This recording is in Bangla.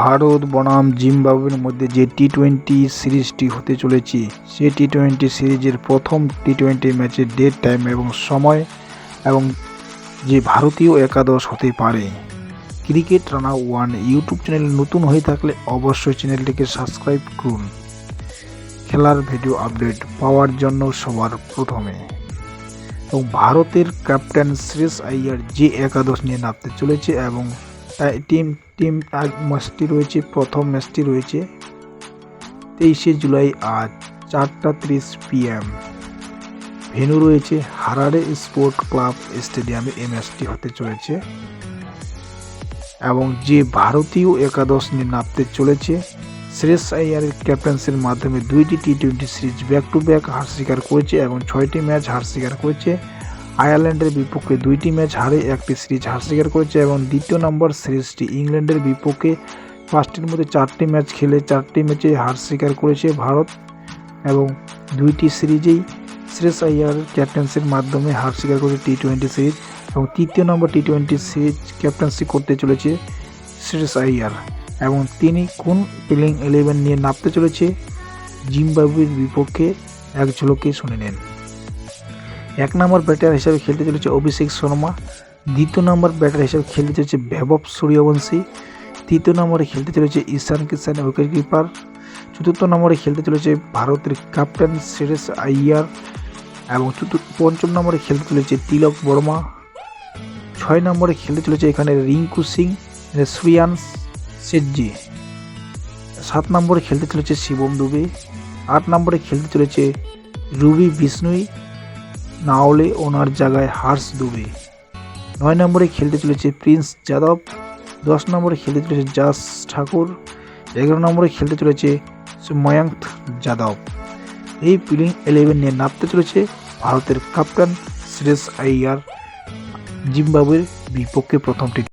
ভারত বনাম জিম্বাবুয়ের মধ্যে যে টি-20 সিরিজটি হতে চলেছে, সেই টি-20 সিরিজের প্রথম টি-20 ম্যাচের ডেট, টাইম এবং সময় এবং যে ভারতীয় একাদশ হতে পারে। Cricket Rana one YouTube channel নতুন হয়ে থাকলে অবশ্যই চ্যানেলটিকে সাবস্ক্রাইব করুন খেলার ভিডিও আপডেট পাওয়ার জন্য সবার প্রথমে। এবং ভারতের ক্যাপ্টেন শ্রেয়স আইয়ার যে একাদশ নিয়ে নামতে চলেছে এবং ম্যাচটি রয়েছে, প্রথম ম্যাচটি রয়েছে 23শে জুলাই আজ 4:30 PM। ভেন্যু রয়েছে হারারে স্পোর্ট ক্লাব স্টেডিয়ামে এই ম্যাচটি হতে চলেছে। এবং যে ভারতীয় একাদশ নিয়ে নামতে চলেছে, শ্রেয়স আইয়ারের ক্যাপ্টেন্সির মাধ্যমে 2টি টি-20 সিরিজ ব্যাক টু ব্যাক হার স্বীকার করেছে এবং 6টি ম্যাচ হার স্বীকার করেছে। আয়ারল্যান্ডের বিপক্ষে 2টি ম্যাচ হারে 1টি সিরিজ হার স্বীকার করেছে এবং দ্বিতীয় নম্বর সিরিজটি ইংল্যান্ডের বিপক্ষে 5টির মধ্যে 4টি ম্যাচ খেলে 4টি ম্যাচে হার স্বীকার করেছে ভারত এবং 2টি সিরিজেই শ্রেয়স আইয়ার ক্যাপ্টেন্সির মাধ্যমে হার স্বীকার করেছে টি-20 সিরিজ। এবং তৃতীয় নম্বর টি-20 সিরিজ ক্যাপ্টেন্সি করতে চলেছে শ্রেয়স আইয়ার এবং তিনি কোন প্লেইং 11 নিয়ে নামতে চলেছে জিম্বাবুয়ের বিপক্ষে এক ঝলকে শুনে নেন। 1 নম্বর ব্যাটার হিসেবে খেলতে চলেছে অভিষেক শর্মা, দ্বিতীয় নম্বর ব্যাটার হিসেবে খেলতে চলেছে বৈভব সূর্যবংশী, তৃতীয় নম্বরে খেলতে চলেছে ঈশান কিষান উইকেট কিপার, চতুর্থ নম্বরে খেলতে চলেছে ভারতের ক্যাপ্টেন শ্রেয়স আইয়ার এবং পঞ্চম নম্বরে খেলতে চলেছে তিলক বর্মা, 6 নম্বরে খেলতে চলেছে এখানে রিঙ্কু সিং, শ্রেয়াংশ শেঠজি, 7 নম্বরে খেলতে চলেছে শিবম দুবে, 8 নম্বরে খেলতে চলেছে রবি বিষ্ণুই, না হলে ওনার জায়গায় হর্ষ দুবে, 9 নম্বরে খেলতে চলেছে প্রিন্স যাদব, 10 নম্বরে খেলতে চলেছে যশ ঠাকুর, 11 নম্বরে খেলতে চলেছে ময়ঙ্ক যাদব। এই প্লেইং 11 নিয়ে নামতে চলেছে ভারতের ক্যাপ্টেন শ্রেয়স আইয়ার জিম্বাবুয়ের বিপক্ষে প্রথম টি।